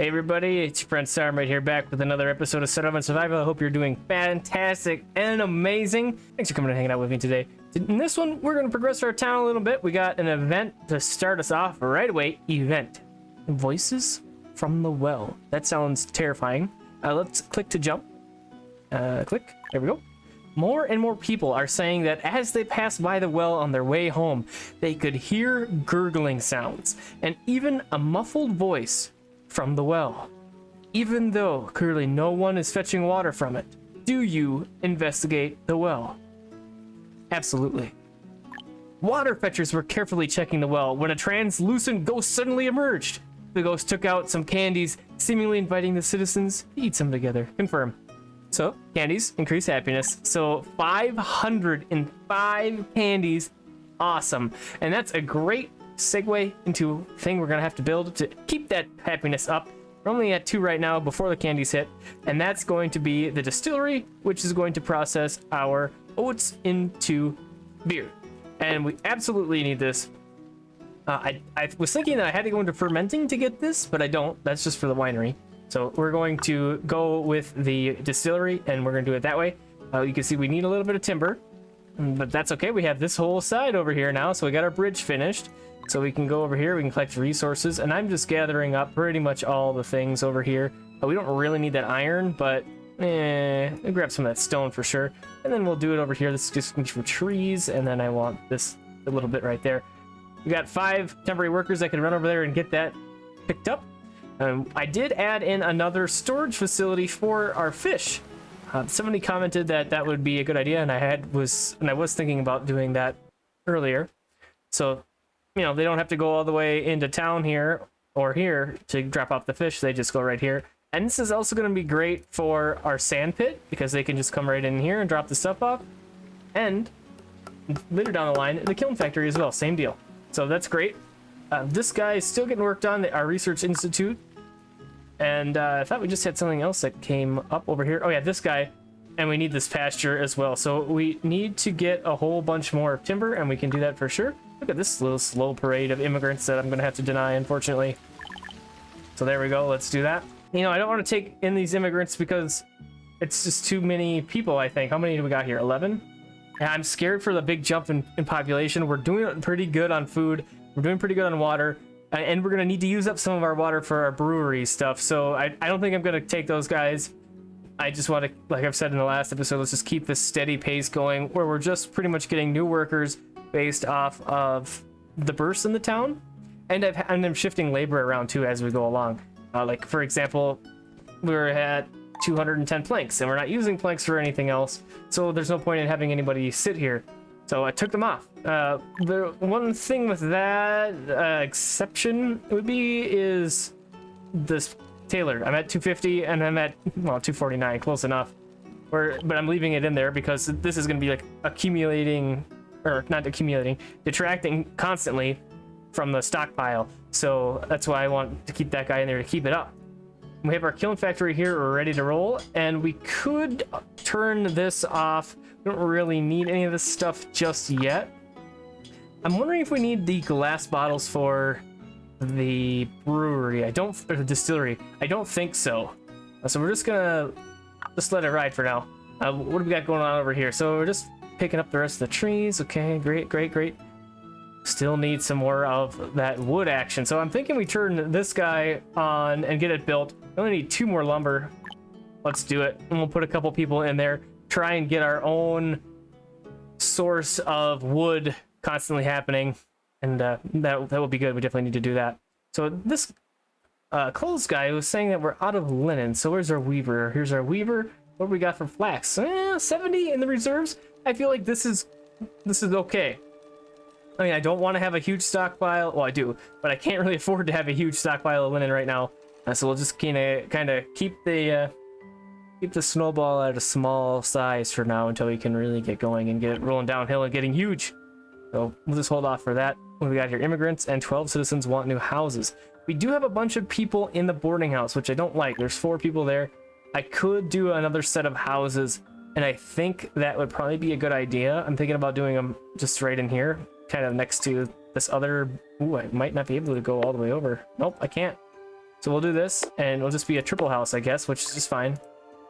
Hey everybody, it's your friend Sarmate here, back with another episode of Settlement Survival. I hope you're doing fantastic and amazing. Thanks for coming and hanging out with me today. In this one, we're going to progress our town a little bit. We got an event to start us off right away. Event. Voices from the well. That sounds terrifying. Let's click to jump. Click. There we go. More and more people are saying that as they pass by the well on their way home, they could hear gurgling sounds and even a muffled voice from the well, even though clearly no one is fetching water from it. Do you investigate the well? Absolutely. Water fetchers were carefully checking the well when a translucent ghost suddenly emerged. The ghost took out some candies, seemingly inviting the citizens to eat some together. Confirm. So, candies increase happiness. So, 505 candies. Awesome. And that's a great segue into a thing we're gonna have to build to keep that happiness up. We're only at 2 right now before the candies hit, and that's going to be the distillery, which is going to process our oats into beer. And we absolutely need this. I was thinking that I had to go into fermenting to get this, but I don't. That's just for the winery. So we're going to go with the distillery, and we're gonna do it that way. You can see we need a little bit of timber, but that's okay. We have this whole side over here now, so we got our bridge finished. So we can go over here, we can collect resources, and I'm just gathering up pretty much all the things over here. We don't really need that iron, but we'll grab some of that stone for sure. And then we'll do it over here. This is just from trees, and then I want this a little bit right there. We got 5 temporary workers that can run over there and get that picked up. I did add in another storage facility for our fish. Somebody commented that that would be a good idea, and I was thinking about doing that earlier. So, you know, they don't have to go all the way into town here or here to drop off the fish. They just go right here. And this is also going to be great for our sand pit because they can just come right in here and drop the stuff off. And later down the line, the kiln factory as well. Same deal. So that's great. This guy is still getting worked on, our research institute. And I thought we just had something else that came up over here. Oh yeah, this guy. And we need this pasture as well. So we need to get a whole bunch more timber, and we can do that for sure. Look at this little slow parade of immigrants that I'm going to have to deny, unfortunately. So there we go. Let's do that. You know, I don't want to take in these immigrants because it's just too many people, I think. How many do we got here? 11? Yeah, I'm scared for the big jump in population. We're doing pretty good on food. We're doing pretty good on water. And we're going to need to use up some of our water for our brewery stuff. So I don't think I'm going to take those guys. I just want to, like I've said in the last episode, let's just keep this steady pace going where we're just pretty much getting new workers based off of the bursts in the town. And I'm shifting labor around too as we go along. Like, for example, we're at 210 planks and we're not using planks for anything else. So there's no point in having anybody sit here. So I took them off. The one thing with that exception would be is this tailor. I'm at 250 and I'm at, well, 249, close enough. But I'm leaving it in there because this is going to be like accumulating, or not accumulating, detracting constantly from the stockpile. So that's why I want to keep that guy in there to keep it up. We have our kiln factory here. We're ready to roll, and we could turn this off. We don't really need any of this stuff just yet. I'm wondering if we need the glass bottles for the brewery. Or the distillery. I don't think so. So we're just gonna let it ride for now. What do we got going on over here? So we're just picking up the rest of the trees. Okay, great. Still need some more of that wood action. So I'm thinking we turn this guy on and get it built. We only need 2 more lumber. Let's do it. And we'll put a couple people in there. Try and get our own source of wood constantly happening. And that will be good. We definitely need to do that. So this clothes guy was saying that we're out of linen. So where's our weaver? Here's our weaver. What do we got for flax? 70 in the reserves. I feel like this is okay. I mean, I don't want to have a huge stockpile. Well, I do, but I can't really afford to have a huge stockpile of linen right now. So we'll just kind of keep the snowball at a small size for now until we can really get going and get it rolling downhill and getting huge. So we'll just hold off for that. What do we got here? Immigrants and 12 citizens want new houses. We do have a bunch of people in the boarding house, which I don't like. There's 4 people there. I could do another set of houses, and I think that would probably be a good idea. I'm thinking about doing them just right in here, kind of next to this other. Ooh, I might not be able to go all the way over. Nope, I can't. So we'll do this, and it'll just be a triple house, I guess, which is just fine.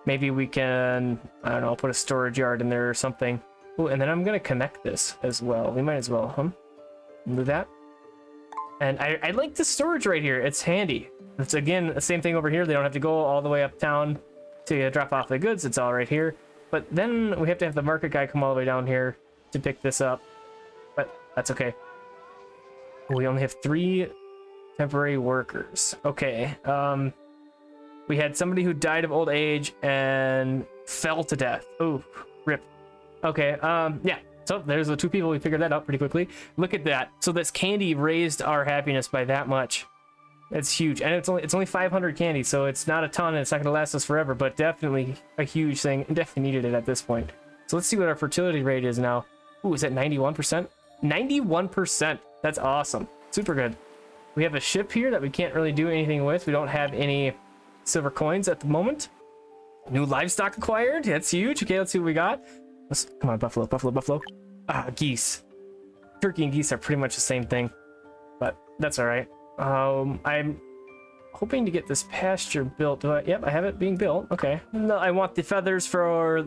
Maybe we can, I don't know, put a storage yard in there or something. Ooh, and then I'm gonna connect this as well. We might as well, do that. And I like the storage right here. It's handy. It's again the same thing over here. They don't have to go all the way uptown to drop off the goods. It's all right here. But then we have to have the market guy come all the way down here to pick this up. But that's okay. We only have 3 temporary workers. Okay. We had somebody who died of old age and fell to death. Oh, rip. Okay. Yeah. So there's the 2 people. We figured that out pretty quickly. Look at that. So this candy raised our happiness by that much. It's huge, and it's only 500 candy, so it's not a ton, and it's not going to last us forever, but definitely a huge thing, and definitely needed it at this point. So let's see what our fertility rate is now. Ooh, is that 91%? 91%. That's awesome. Super good. We have a ship here that we can't really do anything with. We don't have any silver coins at the moment. New livestock acquired. That's huge. Okay, let's see what we got. Come on, buffalo, buffalo, buffalo. Geese. Turkey and geese are pretty much the same thing, but that's all right. I'm hoping to get this pasture built. Yep, I have it being built. Okay. No, I want the feathers for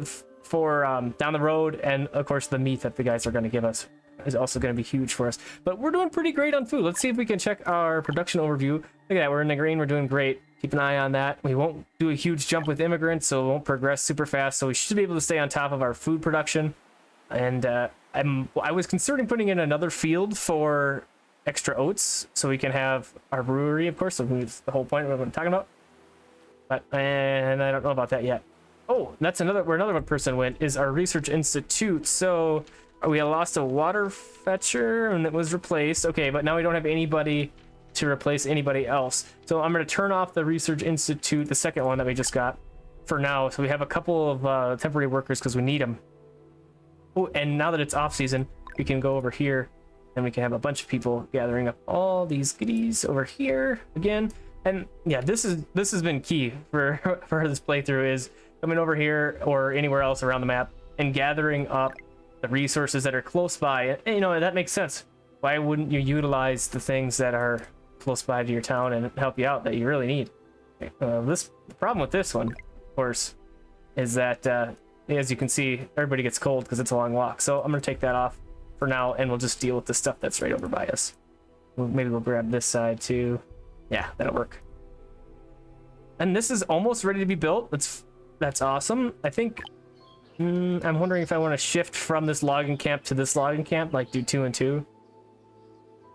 down the road, and of course the meat that the guys are going to give us is also going to be huge for us. But we're doing pretty great on food. Let's see if we can check our production overview. Look at that. We're in the green. We're doing great. Keep an eye on that. We won't do a huge jump with immigrants, so it won't progress super fast. So we should be able to stay on top of our food production. And I was considering putting in another field for extra oats so we can have our brewery, of course. So that's the whole point of what I'm talking about. But and I don't know about that yet. Oh, that's where another one person went is our research institute. So we lost a water fetcher and it was replaced. Okay, but now we don't have anybody to replace anybody else. So I'm going to turn off the research institute, the second one that we just got, for now. So we have a couple of temporary workers because we need them. Oh, and now that it's off season, we can go over here and we can have a bunch of people gathering up all these goodies over here again. And yeah, this has been key for this playthrough, is coming over here or anywhere else around the map and gathering up the resources that are close by. And, you know, that makes sense. Why wouldn't you utilize the things that are close by to your town and help you out that you really need? The problem with this one, of course, is that as you can see, everybody gets cold because it's a long walk. So I'm going to take that off for now, and we'll just deal with the stuff that's right over by us. Maybe we'll grab this side too. Yeah, that'll work. And this is almost ready to be built. That's awesome. I think I'm wondering if I want to shift from this logging camp to this logging camp, like do 2 and 2.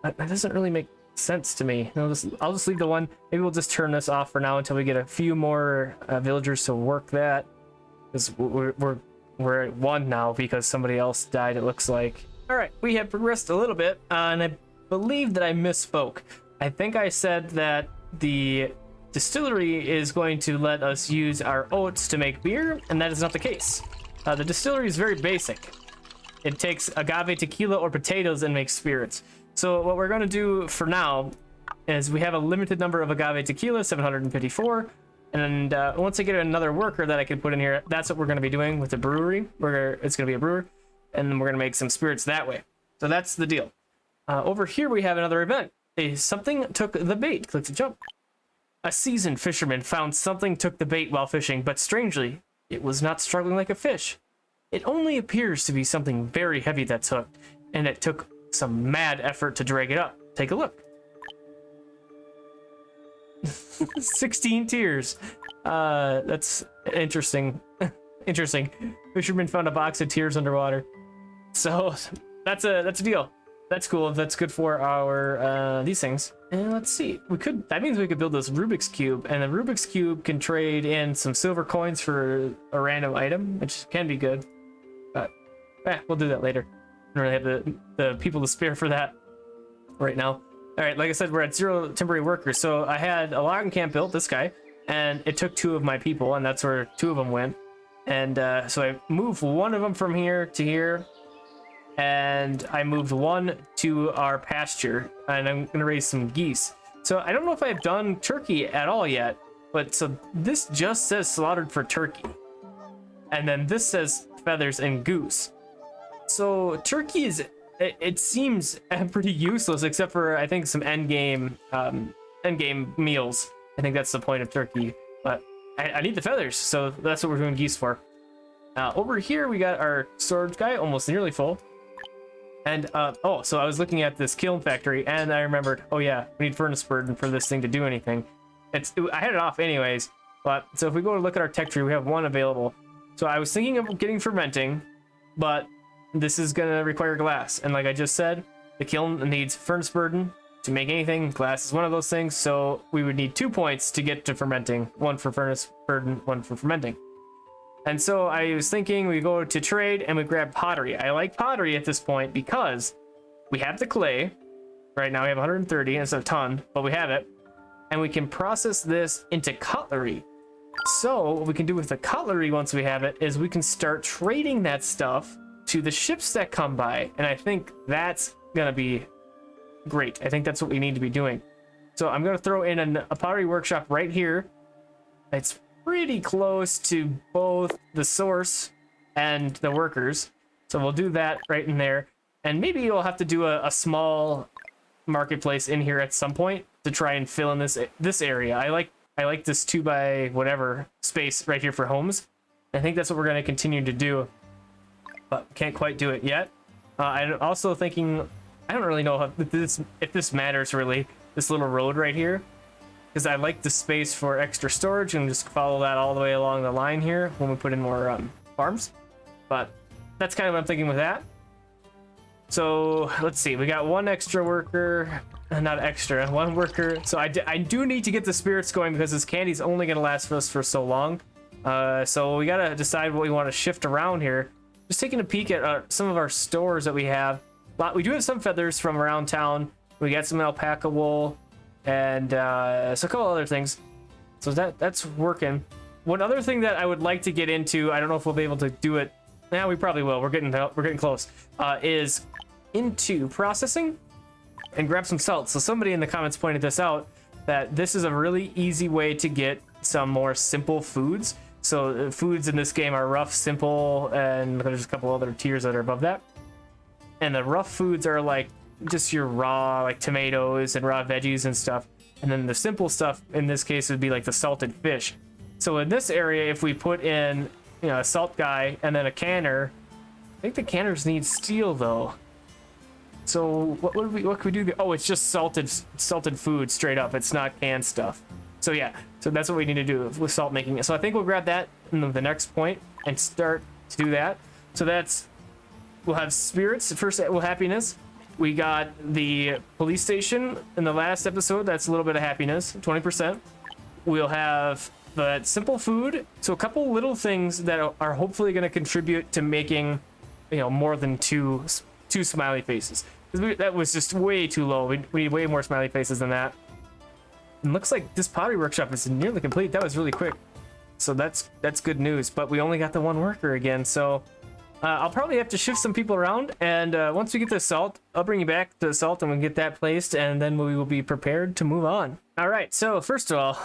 That doesn't really make sense to me. I'll just leave the one. Maybe we'll just turn this off for now until we get a few more villagers to work that, because we're at 1 now because somebody else died, it looks like. All right, we have progressed a little bit, and I believe that I misspoke. I think I said that the distillery is going to let us use our oats to make beer, and that is not the case. The distillery is very basic. It takes agave tequila or potatoes and makes spirits. So what we're going to do for now is we have a limited number of agave tequila, 754, and once I get another worker that I can put in here, that's what we're going to be doing with the brewery. It's going to be a brewer, and then we're going to make some spirits that way. So that's the deal. Over here we have another event. Something took the bait. Click to jump. A seasoned fisherman found something took the bait while fishing, but strangely, it was not struggling like a fish. It only appears to be something very heavy that's hooked, and it took some mad effort to drag it up. Take a look. 16 tears. That's interesting. Interesting. Fisherman found a box of tears underwater. So that's a deal. That's cool. That's good for our these things. And let's see. That means we could build this Rubik's Cube, and the Rubik's Cube can trade in some silver coins for a random item, which can be good. But we'll do that later. I don't really have the people to spare for that right now. All right, like I said, we're at 0 temporary workers. So I had a logging camp built, this guy, and it took 2 of my people, and that's where 2 of them went. And so I moved 1 of them from here to here, and I moved 1 to our pasture, and I'm gonna raise some geese. So I don't know if I've done turkey at all yet, but so this just says slaughtered for turkey, and then this says feathers and goose. So turkey it seems pretty useless, except for I think some end game meals. I think that's the point of turkey, but I need the feathers, so that's what we're doing geese for. Over here, we got our storage guy, almost nearly full. And, oh, so I was looking at this kiln factory, and I remembered, oh yeah, we need furnace burden for this thing to do anything. I had it off anyways, but, so if we go to look at our tech tree, we have one available. So I was thinking of getting fermenting, but this is gonna require glass. And like I just said, the kiln needs furnace burden to make anything. Glass is one of those things, so we would need 2 points to get to fermenting. One for furnace burden, one for fermenting. And so I was thinking we go to trade and we grab pottery. I like pottery at this point because we have the clay. Right now we have 130, and it's a ton, but we have it. And we can process this into cutlery. So what we can do with the cutlery once we have it is we can start trading that stuff to the ships that come by. And I think that's gonna be great. I think that's what we need to be doing. So I'm gonna throw in a pottery workshop right here. It's pretty close to both the source and the workers, so we'll do that right in there. And maybe you'll have to do a small marketplace in here at some point to try and fill in this area. I like this 2 by whatever space right here for homes. I think that's what we're going to continue to do, but can't quite do it yet. I'm also thinking, I don't really know if this matters really, this little road right here, because I like the space for extra storage and just follow that all the way along the line here when we put in more farms. But that's kind of what I'm thinking with that. So let's see, we got one extra worker, not extra, one worker. So I do need to get the spirits going because this candy's only going to last for us for so long. So we got to decide what we want to shift around here. Just taking a peek at some of our stores that we have. We do have some feathers from around town. We got some alpaca wool. And so a couple other things. So that's working. One other thing that I would like to get into, I don't know if we'll be able to do it. Yeah, we probably will. We're getting close. Is into processing and grab some salt. So somebody in the comments pointed this out, that this is a really easy way to get some more simple foods. So foods in this game are rough, simple, and there's a couple other tiers that are above that. And the rough foods are like just your raw, like tomatoes and raw veggies and stuff. And then the simple stuff in this case would be like the salted fish. So in this area, if we put in, you know, a salt guy and then a canner, I think the canners need steel though. So what can we do? Oh, it's just salted food straight up. It's not canned stuff. So yeah, so that's what we need to do with salt making. So I think we'll grab that in the next point and start to do that. So we'll have spirits first. We'll happiness. We got the police station in the last episode. That's a little bit of happiness, 20%. We'll have the simple food. So a couple little things that are hopefully going to contribute to making, you know, more than two smiley faces. That was just way too low. We need way more smiley faces than that. And looks like this pottery workshop is nearly complete. That was really quick. So that's good news. But we only got the one worker again. So I'll probably have to shift some people around, and once we get the salt, I'll bring you back to the salt and we'll get that placed, and then we will be prepared to move on. All right, so first of all,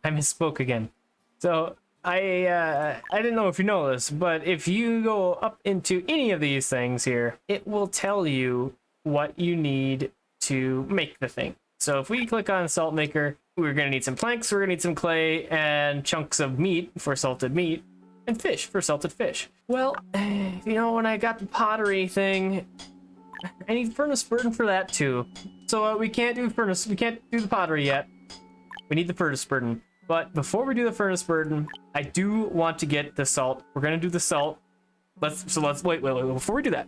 I misspoke again. So I didn't know if you know this, but if you go up into any of these things here, it will tell you what you need to make the thing. So if we click on salt maker, we're gonna need some planks, we're gonna need some clay, and chunks of meat for salted meat, and fish for salted fish. Well, you know, when I got the pottery thing, I need furnace burden for that too. So we can't do the pottery yet. We need the furnace burden. But before we do the furnace burden, I do want to get the salt. We're gonna do the salt. Let's wait. Before we do that,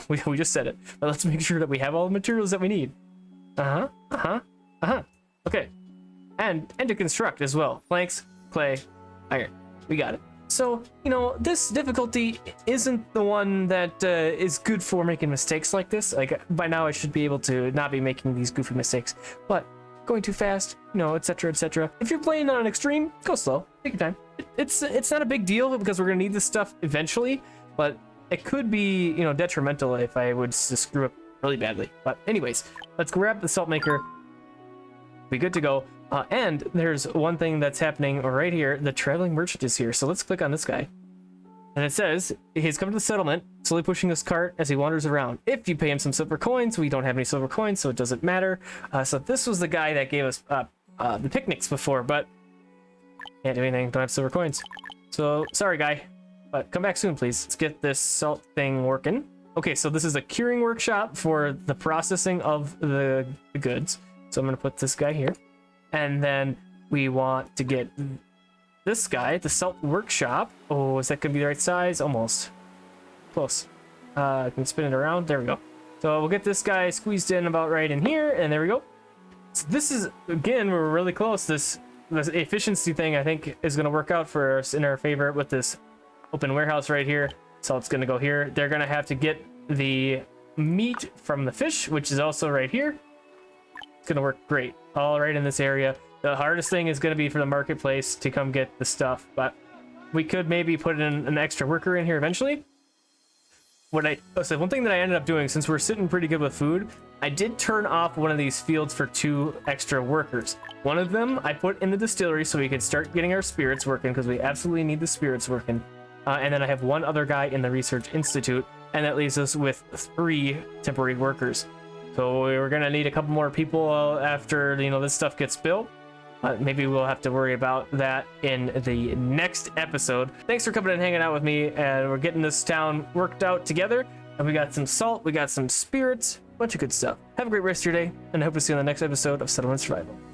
we just said it. But let's make sure that we have all the materials that we need. Okay, and to construct as well. Planks, clay, iron. We got it. So, you know, this difficulty isn't the one that is good for making mistakes like this. Like, by now I should be able to not be making these goofy mistakes, but going too fast, you know, etc., etc. If you're playing on an extreme, go slow, take your time. It's not a big deal because we're gonna need this stuff eventually, but it could be, you know, detrimental if I would just screw up really badly. But anyways, let's grab the salt maker. Be good to go. And there's one thing that's happening right here. The traveling merchant is here. So let's click on this guy. And it says, he's come to the settlement, slowly pushing his cart as he wanders around. If you pay him some silver coins, we don't have any silver coins, so it doesn't matter. So this was the guy that gave us the picnics before, but can't do anything. Don't have silver coins. So sorry, guy, but come back soon, please. Let's get this salt thing working. Okay, so this is a curing workshop for the processing of the goods. So I'm gonna put this guy here, and then we want to get this guy, the salt workshop. Oh, is that gonna be the right size? Almost. Close. Can we spin it around? There we go. So we'll get this guy squeezed in about right in here, and there we go. So this is, again, we're really close. This efficiency thing, I think, is gonna work out for us in our favor with this open warehouse right here. So it's gonna go here. They're gonna have to get the meat from the fish, which is also right here. It's gonna work great, all right in this area. The hardest thing is gonna be for the marketplace to come get the stuff, but we could maybe put in an extra worker in here eventually. So one thing that I ended up doing, since we're sitting pretty good with food, I did turn off one of these fields for 2 extra workers. One of them I put in the distillery so we could start getting our spirits working, because we absolutely need the spirits working. And then I have one other guy in the Research Institute, and that leaves us with 3 temporary workers. So we're gonna need a couple more people after, you know, this stuff gets built. Maybe we'll have to worry about that in the next episode. Thanks for coming and hanging out with me, and we're getting this town worked out together. And we got some salt, we got some spirits, bunch of good stuff. Have a great rest of your day, and I hope to see you on the next episode of Settlement Survival.